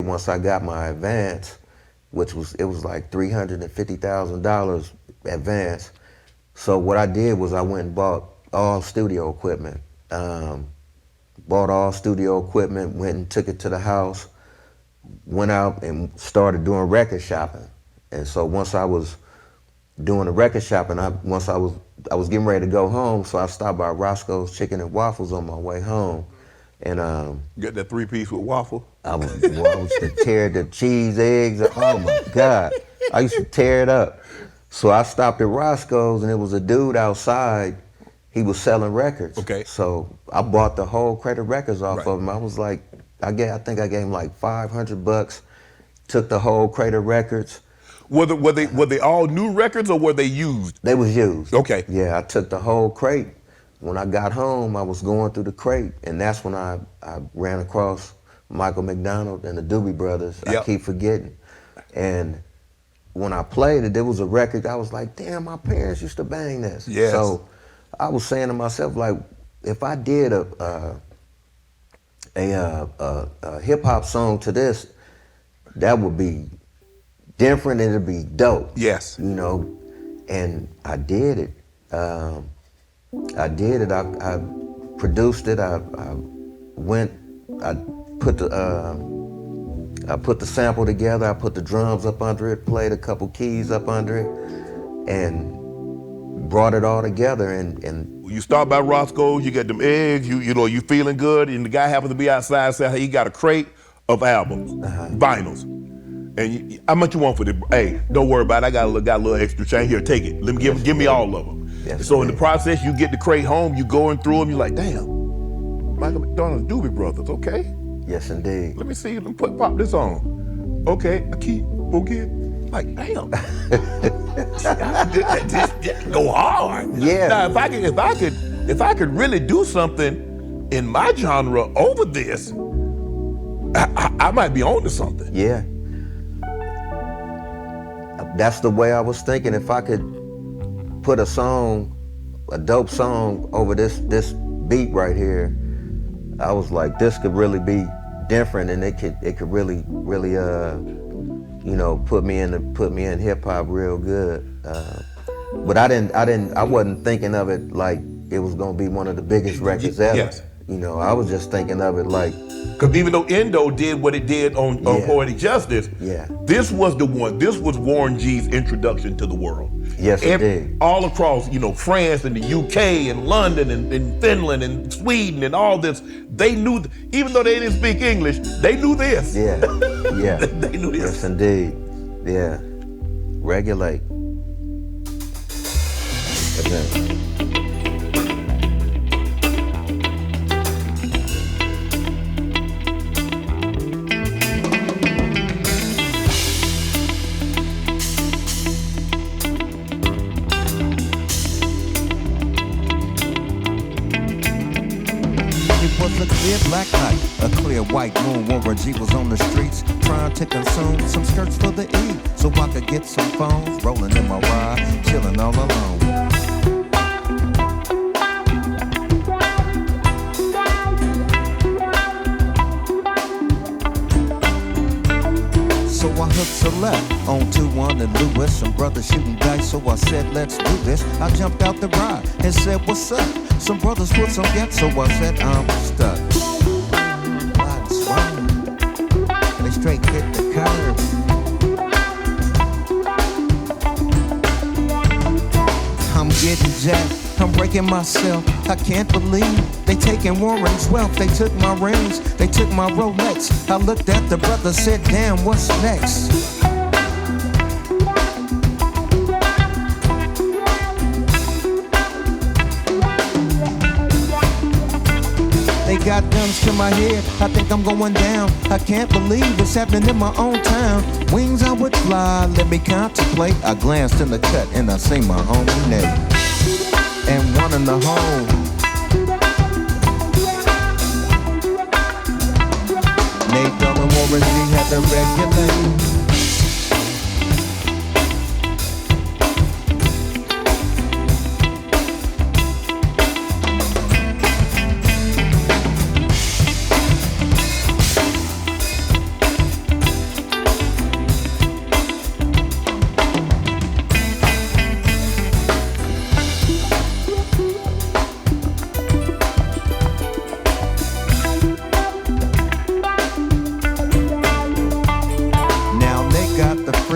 once I got my advance, it was like $350,000 advance. So what I did was I went and bought all studio equipment. Bought all studio equipment, went and took it to the house, went out and started doing record shopping. And so once I was doing the record shopping, I was getting ready to go home, so I stopped by Roscoe's Chicken and Waffles on my way home. And get that 3-piece with waffle? I used to tear the cheese, eggs, oh my God. I used to tear it up. So I stopped at Roscoe's and it was a dude outside. He was selling records. Okay. So I bought the whole crate of records off of him. I was like, I think I gave him like $500, took the whole crate of records. Were they all new records or were they used? They was used. Okay. Yeah, I took the whole crate. When I got home, I was going through the crate, and that's when I ran across Michael McDonald and the Doobie Brothers. Yep. I keep forgetting. And when I played it, there was a record, I was like, damn, my parents used to bang this. Yes. So I was saying to myself, like, if I did a hip hop song to this, that would be different and it'd be dope. Yes. You know, and I did it. I produced it. I put the sample together. I put the drums up under it, played a couple keys up under it, and brought it all together. And you start by Roscoe's, you get them eggs, you feeling good, and the guy happens to be outside and say, hey, he got a crate of albums, vinyls. And how much you want for this? Hey, don't worry about it. I got a little extra change here. Take it. Let me give me all of them. Yes, so in the process, you get the crate home. You going through them. You're like, damn, Michael McDonald's Doobie Brothers. Okay. Yes, indeed. Let me see. Let me pop this on. Okay. I keep forget. Like, damn. Just go hard. Yeah. Now, if I could really do something in my genre over this, I might be on to something. Yeah. That's the way I was thinking. If I could put a dope song over this beat right here, I was like, this could really be different, and it could really put me in hip hop real good. But I wasn't thinking of it like it was gonna be one of the biggest records ever. Yes. You know, I was just thinking of it like, because even though Endo did what it did on Poetic Justice, this was the one. This was Warren G's introduction to the world. Yes, it did. All across, France and the UK and London and Finland and Sweden and all this, they knew. Even though they didn't speak English, they knew this. Yeah, yeah. They knew this. Yes, indeed. Yeah. Regulate. Okay. A clear black night, a clear white moon. Warren G was on the streets trying to consume some skirts for the E, so I could get some phones. Rolling in my ride, chilling all alone. So I hooked Select on 2-1 and Lewis. Some brothers shooting dice, so I said, let's do this. I jumped out the ride and said, what's up? Some brothers put some gas, so I said, I'm stuck. Riding slow, they straight hit the curb. I'm getting jacked, I'm breaking myself. I can't believe they taking Warren's wealth. They took my rings, they took my Rolex. I looked at the brother, said, damn, what's next? They got guns to my head, I think I'm going down. I can't believe it's happening in my own town. Wings I would fly, let me contemplate. I glanced in the cut and I seen my homie Nate. And one in the hole. Nate Dogg and Warren G had to regulate.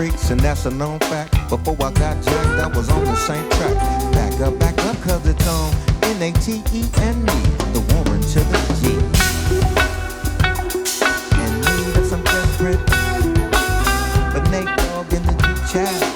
streets, and that's a known fact. Before I got jacked, I was on the same track. Back up, cause it's on N-A-T-E-N-E, the Warren to the G. And need of some desperate, but Nate Dogg in the G chat.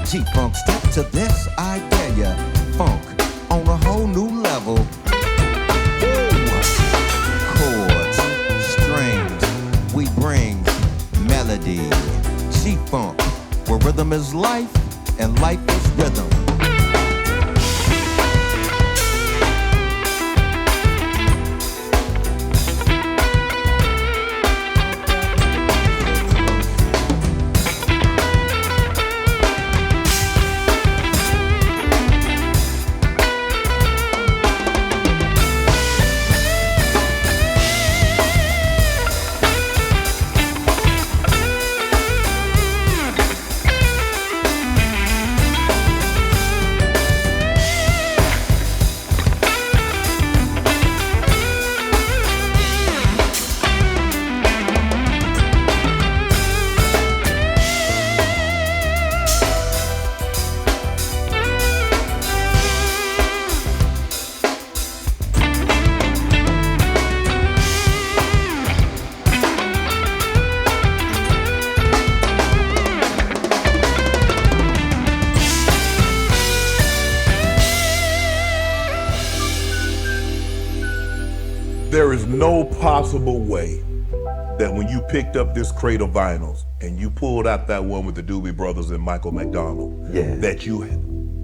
G-Funk, step to this, I dare ya. Funk on a whole new level. Chords, strings, we bring melody. G-Funk, where rhythm is life and life is rhythm. There is no possible way that when you picked up this crate of vinyls and you pulled out that one with the Doobie Brothers and Michael McDonald, that you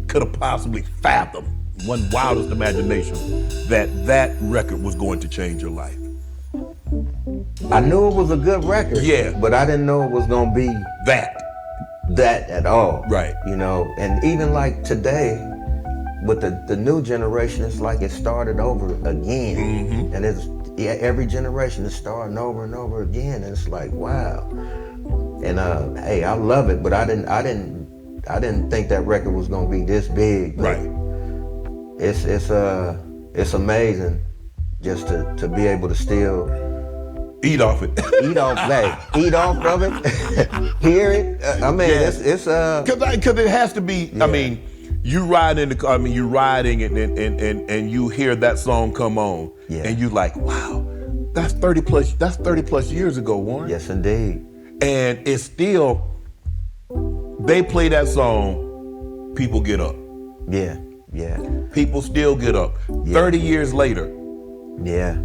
could have possibly fathomed, one wildest imagination, that record was going to change your life. I knew it was a good record, but I didn't know it was gonna be that at all. Right. You know, and even like today, with the new generation, it's like it started over again. And it's every generation is starting over and over again. And it's like, wow. And hey, I love it, but I didn't think that record was gonna be this big. Right. It's amazing just to be able to still eat off it. eat off of it, hear it. I mean, it's because it has to be. I mean, you ride in the car. I mean, you're riding it, and you hear that song come on, and you like, wow, that's 30 plus years ago, Warren. Yes, indeed. And it's still, they play that song, people get up. Yeah. People still get up. 30 years later. Yeah.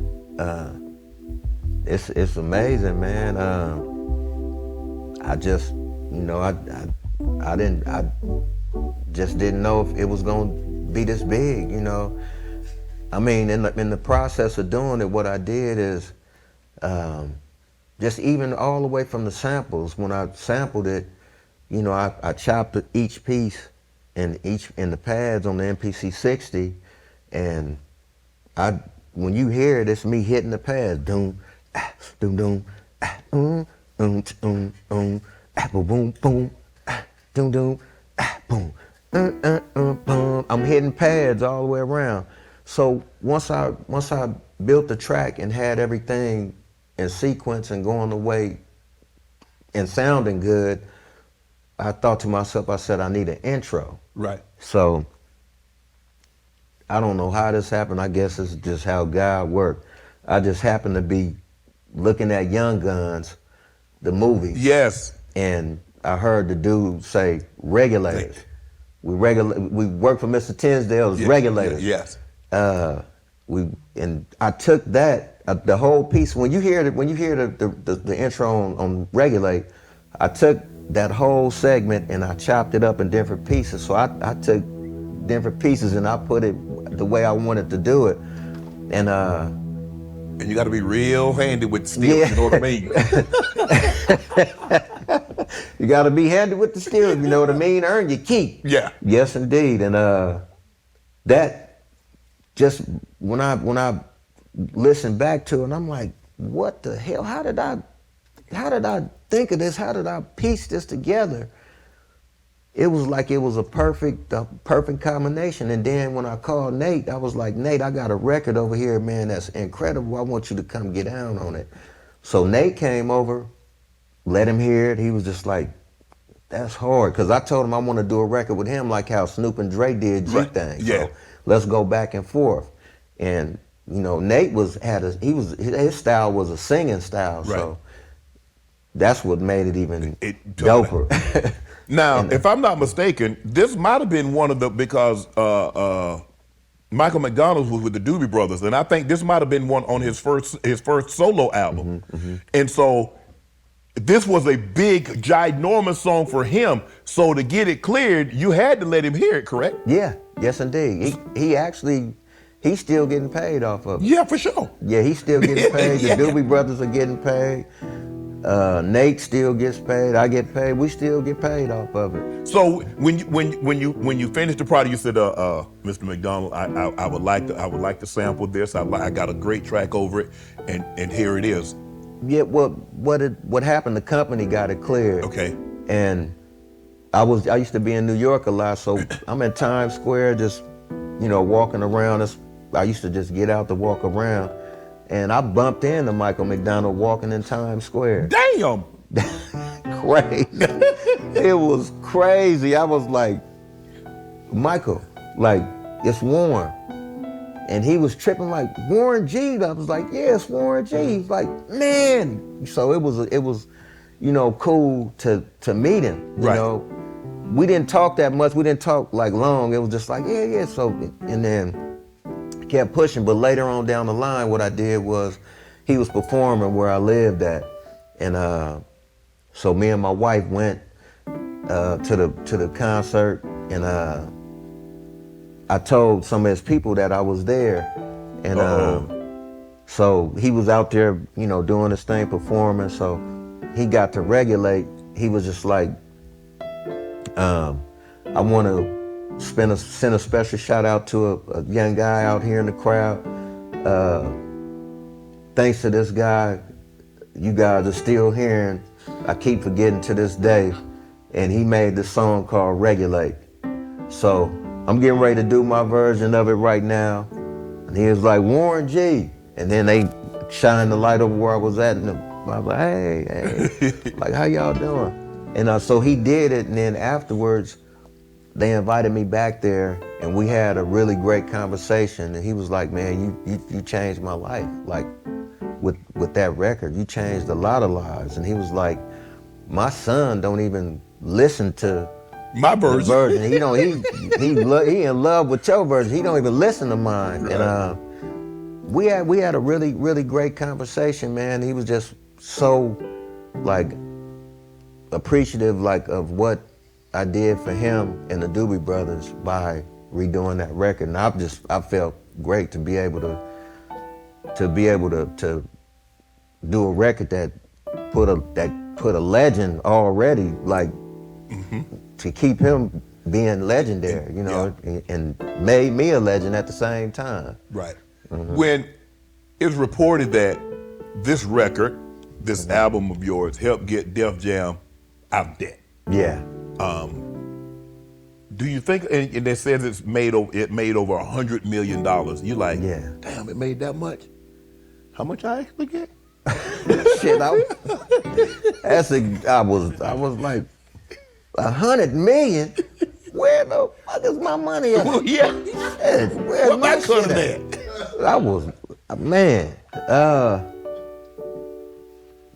It's amazing, man. I just, you know, I just didn't know if it was gonna be this big, you know. I mean, in the process of doing it, what I did is just even all the way from the samples. When I sampled it, you know, I chopped each piece in the pads on the MPC 60, and when you hear it, it's me hitting the pads, doom, doom, doom, boom, boom, boom, doom, doom, boom. I'm hitting pads all the way around. So once I built the track and had everything in sequence and going the way and sounding good, I thought to myself, I said, I need an intro. Right. So I don't know how this happened. I guess it's just how God worked. I just happened to be looking at Young Guns, the movie. Yes. And I heard the dude say, regulators. We work for Mr. Tinsdale's regulators. Yes. And I took that, the whole piece. When you hear the intro on Regulate, I took that whole segment and I chopped it up in different pieces. So I took different pieces and I put it the way I wanted to do it. And you got to be real handy with the steel, Yeah. you know what I mean? you got to be handy with the steel, you know what I mean? Earn your keep. Yeah. Yes, indeed. And that just when I listen back to it, I'm like, what the hell? How did I think of this? How did I piece this together? It was like it was a perfect combination. And then when I called Nate, I was like, Nate, I got a record over here, man, that's incredible. I want you to come get down on it. So Nate came over, let him hear it. He was just like, that's hard. Because I told him I want to do a record with him like how Snoop and Dre did G Right. Thing. Yeah. So let's go back and forth. And you know, Nate his style was a singing style. Right. So that's what made it even It- doper. Now, if I'm not mistaken, this might have been one of the, because Michael McDonald was with the Doobie Brothers, and I think this might have been one on his first solo album. And so this was a big, ginormous song for him. So to get it cleared, you had to let him hear it, correct? Yeah, yes indeed. He's still getting paid off of it. Yeah, for sure. Yeah, he's still getting paid. Yeah. The Doobie Brothers are getting paid. Nate still gets paid. I get paid. We still get paid off of it. So when you finished the product, you said, Mr. McDonald, I would like to sample this. I got a great track over it, and here it is. Yeah, well, what happened? The company got it cleared. Okay. And I used to be in New York a lot, so I'm in Times Square, just walking around. I used to just get out to walk around, and I bumped into Michael McDonald walking in Times Square. Damn. Crazy. It was crazy. I was like, Michael, like, it's Warren. And he was tripping like, Warren G. I was like, yeah, it's Warren G. He's like, man. So it was, cool to meet him. You Right. know, we didn't talk that much. We didn't talk like long. It was just like, yeah. So, and then kept pushing. But later on down the line, what I did was, he was performing where I lived at, and so me and my wife went to the concert, and I told some of his people that I was there, and so he was out there, doing his thing, performing. So he got to Regulate. He was just like, I want to send a special shout out to a young guy out here in the crowd. Thanks to this guy, you guys are still hearing. I keep forgetting to this day, and he made this song called Regulate. So I'm getting ready to do my version of it right now. And he was like, Warren G. And then they shined the light over where I was at, and I was like, hey, like, how y'all doing? And so he did it, and then afterwards, they invited me back there, and we had a really great conversation. And he was like, man, you changed my life. Like, with that record, you changed a lot of lives. And he was like, my son don't even listen to My the version. version. He in love with your version. He don't even listen to mine. Right. And we had a really, really great conversation, man. He was just so like appreciative, like, of what I did for him and the Doobie Brothers by redoing that record. And I felt great to be able to do a record that put a legend already, like, to keep him being legendary, and made me a legend at the same time. Right. When it's reported that this record, this album of yours, helped get Def Jam out of debt. Yeah. Do you think, and that says it made over $100 million? You like, Yeah. damn, it made that much? How much I actually get? Shit, I was like, 100 million? Where the fuck is my money at? Well, yeah. Where's What my my cut shit of at? that? I was, man,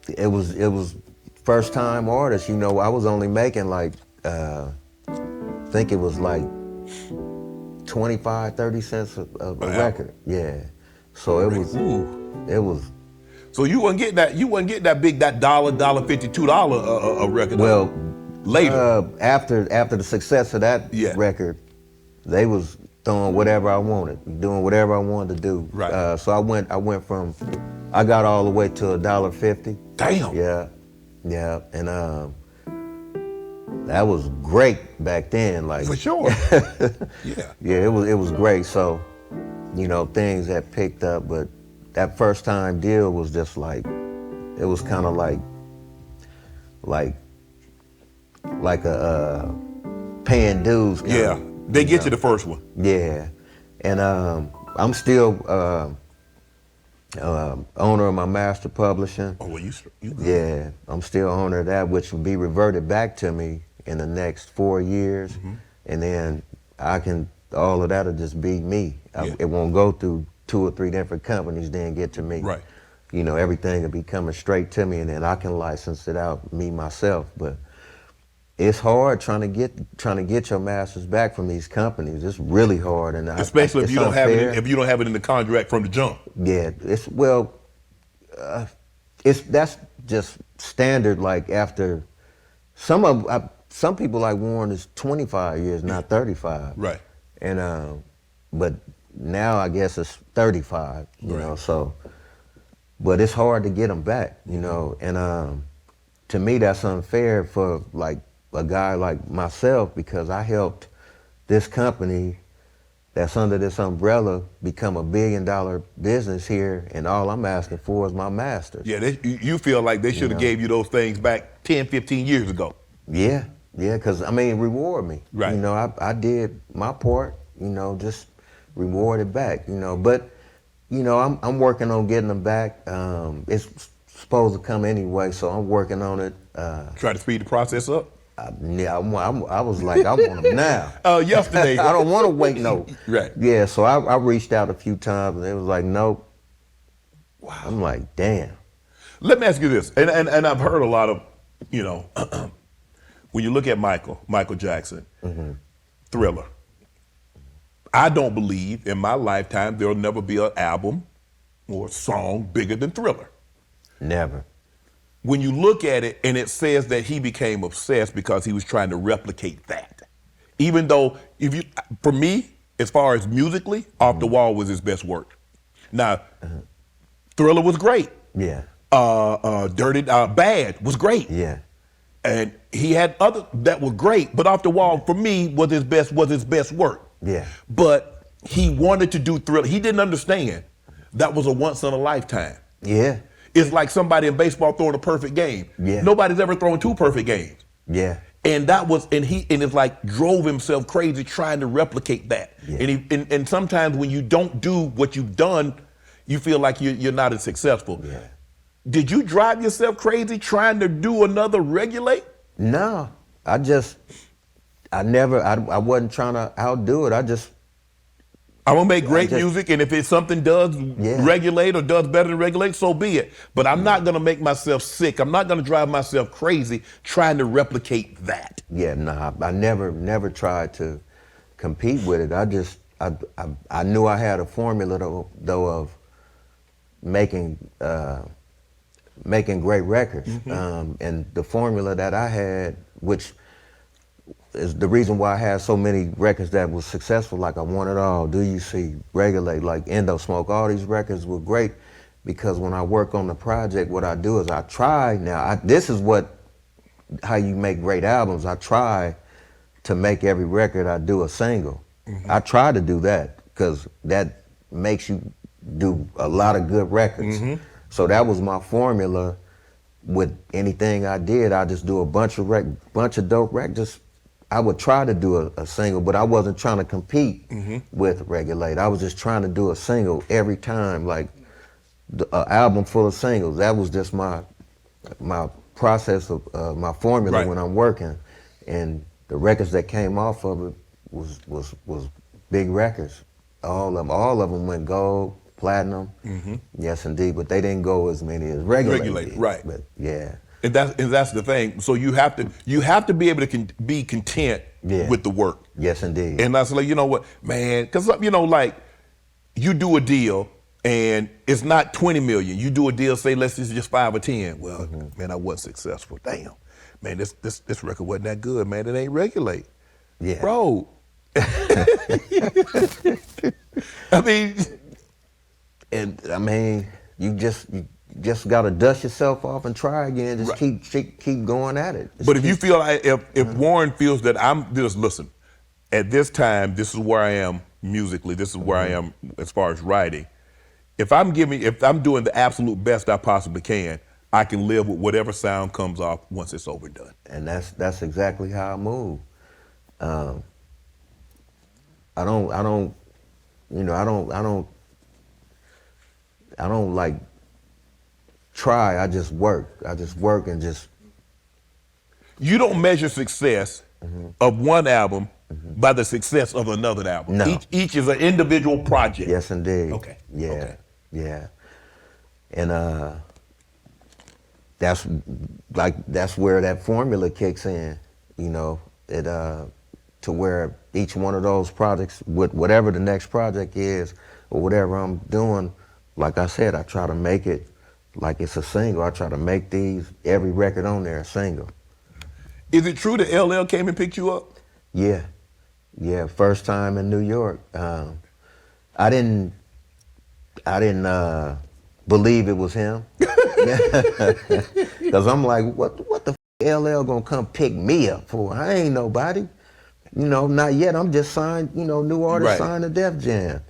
it was first time artist, I was only making like, I think it was like 25, 30 cents a record. Yeah. So it was. So you wasn't getting that big, that $1.52 a record. Well, later? After the success of that Yeah. record, they was throwing whatever I wanted, doing whatever I wanted to do. Right. So I went from, I got all the way to $1.50. Damn. Yeah, and that was great back then. Like For sure. Yeah. yeah, it was great. So, you know, things had picked up, but that first time deal was just like, it was kind of like a paying dues. Yeah. They get you the first one. Yeah, and I'm still owner of my master publishing. Oh, well, you Yeah, I'm still owner of that, which will be reverted back to me in the next 4 years, and then all of that'll just be me. Yeah. It won't go through 2 or 3 different companies, then get to me. Right. You know, everything will be coming straight to me, and then I can license it out me myself. But it's hard trying to get your masters back from these companies. It's really hard, and especially if it's you don't have unfair. it. If you don't have it in the contract from the jump. Yeah, that's just standard. Like after some people like Warren is 25 years, not 35. Right. And but now I guess it's 35. You know, so. But it's hard to get them back. You know, and to me that's unfair for like a guy like myself, because I helped this company that's under this umbrella become $1 billion business here, and all I'm asking for is my masters. Yeah, you feel like they should have gave you those things back 10, 15 years ago. Yeah, because I mean, reward me. Right. You know, I did my part. You know, just reward it back. You know, but you know, I'm working on getting them back. It's supposed to come anyway, so I'm working on it. Try to speed the process up. I was like, I want them now. Yesterday. I don't want to wait no. Right. Yeah, so I reached out a few times, and it was like, nope. Wow. I'm like, damn. Let me ask you this, and I've heard a lot of, you know, when you look at Michael Jackson, Thriller, I don't believe in my lifetime there'll never be an album or a song bigger than Thriller. Never. When you look at it, and it says that he became obsessed because he was trying to replicate that. Even though, for me, as far as musically, Off the Wall was his best work. Now, Thriller was great. Yeah. Bad was great. Yeah. And he had other that were great, but Off the Wall for me was his best work. Yeah. But he wanted to do Thriller. He didn't understand that was a once in a lifetime. Yeah. It's like somebody in baseball throwing a perfect game. Yeah. Nobody's ever thrown 2 perfect games. Yeah. And that was, and it's like drove himself crazy trying to replicate that. Yeah. And sometimes when you don't do what you've done, you feel like you're not as successful. Yeah. Did you drive yourself crazy trying to do another Regulate? No, I wasn't trying to outdo it. I'm gonna make great music, and if it's something does Regulate or does better than Regulate, so be it. But I'm not gonna make myself sick. I'm not gonna drive myself crazy trying to replicate that. Yeah, nah, I never tried to compete with it. I knew I had a formula though of making great records, and the formula that I had, which is the reason why I had so many records that was successful, like I Want It All, Do You See, Regulate, like Endo Smoke, all these records were great, because when I work on the project, what I do is I try, this is how you make great albums. I try to make every record I do a single. I try to do that, because that makes you do a lot of good records. So that was my formula with anything I did. I just do a bunch of dope records. I would try to do a single, but I wasn't trying to compete with Regulate. I was just trying to do a single every time, like an album full of singles. That was just my process of my formula when I'm working. And the records that came off of it was big records. All of them went gold, platinum. Yes, indeed, but they didn't go as many as Regulate. Right. But yeah. And that's the thing. So you have to be able to be content with the work. Yes, indeed. And I was like, you know what, man, because like you do a deal and it's not 20 million. You do a deal, say let's just 5 or 10. Well, man, I wasn't successful. Damn, man, this record wasn't that good, man. It ain't regulate, Yeah. bro. I mean, And I mean, you just gotta dust yourself off and try again. Just keep going at it. Just but if you feel like if Warren feels that I'm just listen, at this time, this is where I am musically. This is where I am as far as writing. If I'm doing the absolute best I possibly can, I can live with whatever sound comes off once it's overdone. and that's exactly how I move. I don't like try. I just work and just. You don't measure success of one album by the success of another album. No. Each is an individual project. Yes, indeed. Okay. Yeah. Okay. Yeah. And that's where that formula kicks in. It to where each one of those projects, whatever the next project is or whatever I'm doing, like I said, I try to make it like it's a single. I try to make every record on there a single. Is it true that LL came and picked you up? Yeah. First time in New York. I didn't believe it was him. Cause I'm like, what the LL gonna come pick me up for? I ain't nobody. Not yet. I'm just signed, new artist signed to Def Jam.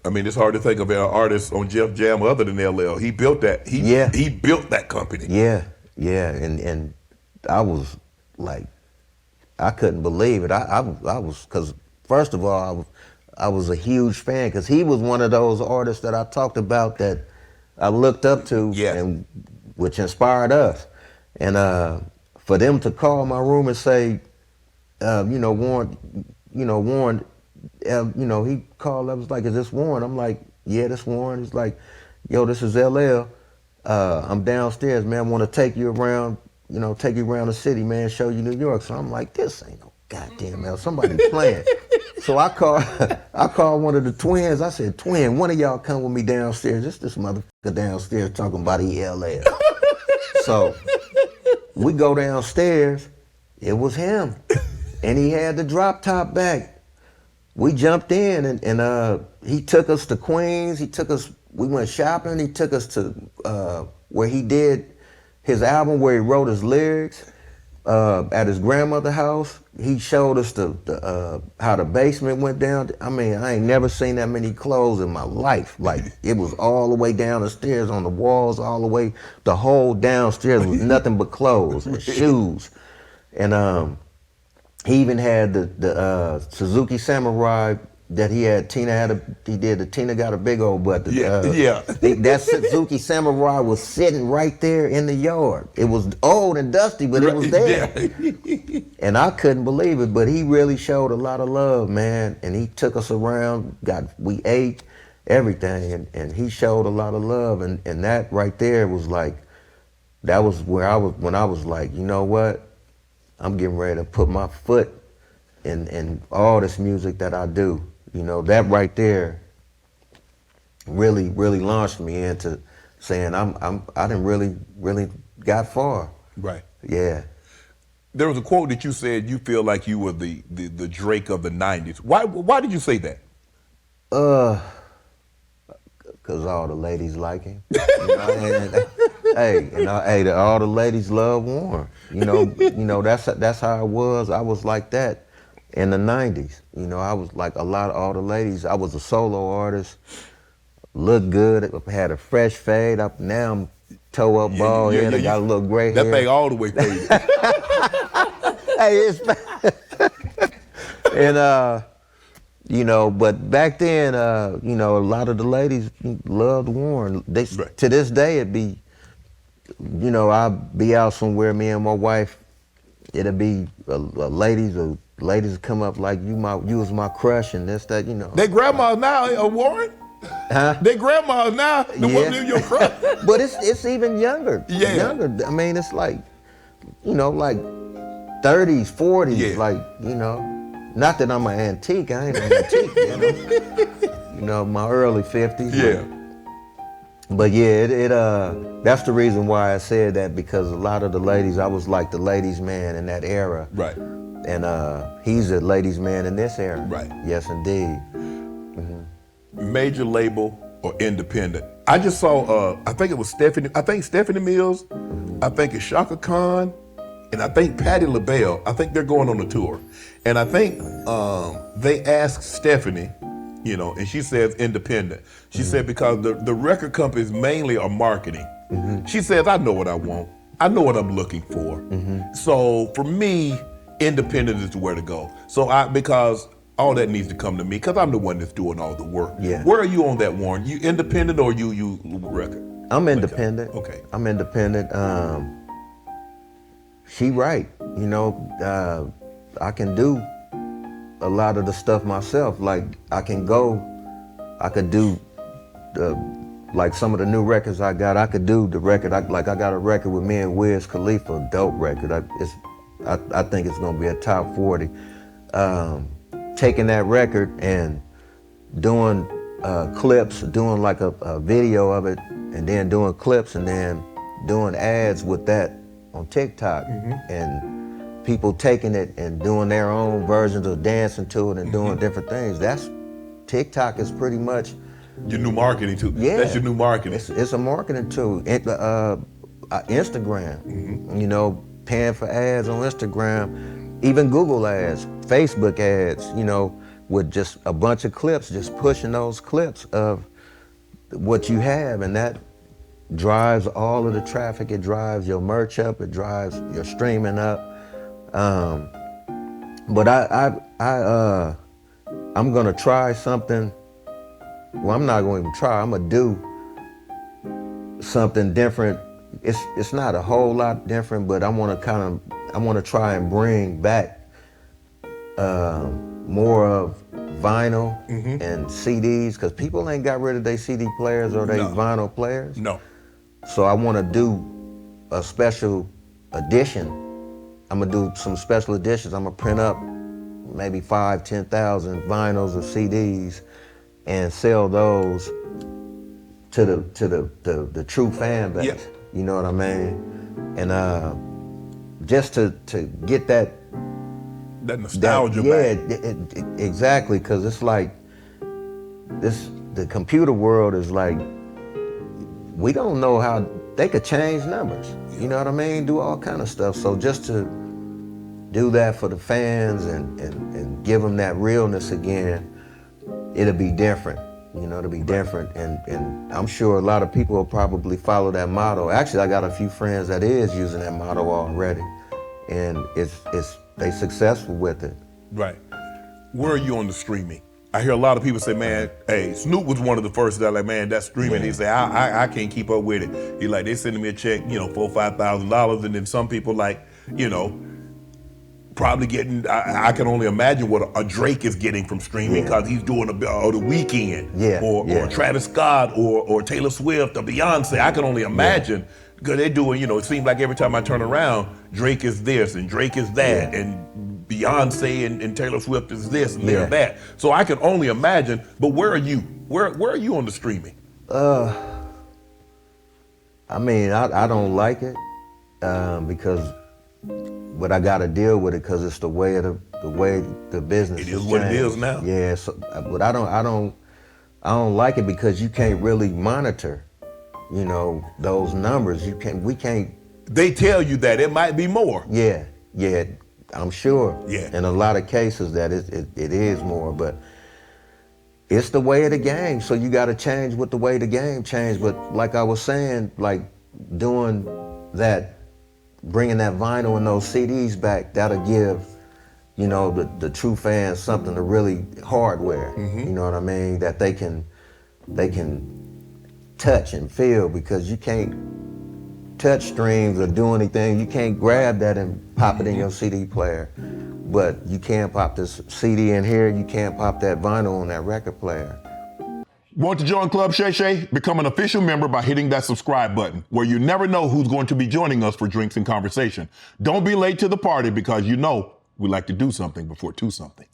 I mean, it's hard to think of an artist on Def Jam other than LL. He built that. He built that company. Yeah. And I was like, I couldn't believe it. I was, cause first of all, I was a huge fan, cause he was one of those artists that I talked about that I looked up to, and which inspired us. And for them to call my room and say, Warren, he called. I was like, "Is this Warren?" I'm like, "Yeah, this Warren." He's like, "Yo, this is LL. I'm downstairs, man. I want to take you around, take you around the city, man. Show you New York." So I'm like, "This ain't no goddamn L. Somebody playing." So I called one of the twins. I said, "Twin, one of y'all come with me downstairs. This motherfucker downstairs talking about ELL." So we go downstairs. It was him, and he had the drop top back. We jumped in, and he took us to Queens. We went shopping. He took us to where he did his album, where he wrote his lyrics, at his grandmother's house. He showed us how the basement went down. I mean, I ain't never seen that many clothes in my life. Like, it was all the way down the stairs on the walls, all the way, the whole downstairs was nothing but clothes and shoes. And he even had the Suzuki Samurai that he had. Tina got a big old butt. That Suzuki Samurai was sitting right there in the yard. It was old and dusty, but it was there. Yeah. And I couldn't believe it, but he really showed a lot of love, man. And he took us around, we ate, everything, and he showed a lot of love. And that right there was like, that was where when I was like, you know what? I'm getting ready to put my foot in all this music that I do. That right there really, really launched me into saying I didn't really got far. Right. Yeah. There was a quote that you said you feel like you were the Drake of the 90s. Why did you say that? Cause all the ladies like him. All the ladies love Warren. That's how it was. I was like that in the 90s. I was like all the ladies. I was a solo artist, looked good, had a fresh fade. Now I'm toe up, bald head, I got a little gray hair. That thing all the way faded. And but back then, a lot of the ladies loved Warren. To this day, it'd be, I'd be out somewhere, me and my wife, it'd be ladies come up like, you was my crush and this, that, They grandmas now, Warren? Huh? They grandmas now, the one in your crush. But it's even younger. Yeah. Younger. I mean, it's like, like 30s, 40s, like, not that I'm an antique, I ain't an antique, my early 50s. Yeah. But yeah, that's the reason why I said that, because a lot of the ladies, I was like the ladies' man in that era. Right. And he's a ladies' man in this era. Right. Yes, indeed. Major label or independent? I just saw, I think it was Stephanie Mills, I think it's Shaka Khan, and I think Patti LaBelle. I think they're going on a tour. And I think they asked Stephanie, and she says independent. She said because the record companies mainly are marketing. She says, I know what I want. I know what I'm looking for. So for me, independent is the way to go. So because all that needs to come to me, because I'm the one that's doing all the work. Yeah. Where are you on that, Warren? You independent or you record? I'm independent. Okay. I'm independent. She right. I can do a lot of the stuff myself. Like I could do like some of the new records I got. I could do the record. I got a record with me and Wiz Khalifa, dope record. I think it's gonna be a top 40. Taking that record and doing clips, doing like a video of it, and then doing clips, and then doing ads with that on TikTok, and people taking it and doing their own versions of dancing to it and doing different things. That's TikTok is pretty much your new marketing tool. Yeah, that's your new marketing. It's a marketing tool. Instagram, paying for ads on Instagram, even Google ads, Facebook ads, with just a bunch of clips, just pushing those clips of what you have, and that drives all of the traffic. It drives your merch up. It drives your streaming up. But I'm gonna try something. Well, I'm not going to even try. I'm gonna do something different. It's not a whole lot different, but I want to try and bring back more of vinyl and CDs, because people ain't got rid of their CD players or their vinyl players. No. So I want to do a special edition. I'm gonna do some special editions. I'm gonna print up maybe 10,000 vinyls or CDs and sell those to the true fan base. Yeah. You know what I mean? And just to get that nostalgia back. Exactly, because it's like the computer world is like, we don't know how they could change numbers. You know what I mean? Do all kind of stuff. So just to do that for the fans and give them that realness again, it'll be different. It'll be different. And I'm sure a lot of people will probably follow that motto. Actually, I got a few friends that is using that motto already. And they successful with it. Right. Where are you on the streaming? I hear a lot of people say, man, hey, Snoop was one of the first that like, man, that's streaming. He say, I can't keep up with it. He like, they sending me a check, $4,000 or $5,000, and then some people like, probably getting, I can only imagine what a Drake is getting from streaming, because he's doing the Weeknd, or Travis Scott, or Taylor Swift, or Beyonce. I can only imagine, because they're doing, it seems like every time I turn around, Drake is this and Drake is that, and Beyonce and Taylor Swift is this and they're that. So I can only imagine. But where are you? Where are you on the streaming? I mean, I don't like it because, but I got to deal with it because it's the way the business. It is what it is now. Yeah, so, but I don't like it because you can't really monitor, those numbers. We can't. They tell you that it might be more. Yeah, I'm sure. Yeah. In a lot of cases that it is more, but it's the way of the game. So you got to change with the way the game changed. But like I was saying, like doing that, bringing that vinyl and those CDs back, that'll give, the true fans something to really hardware. You know what I mean? That they can touch and feel, because you can't touch streams or do anything. You can't grab that and pop it in your CD player, but you can pop this CD in here. You can't pop that vinyl on that record player. Want to join Club Shay Shay? Become an official member by hitting that subscribe button, where you never know who's going to be joining us for drinks and conversation. Don't be late to the party, because we like to do something before 2 something.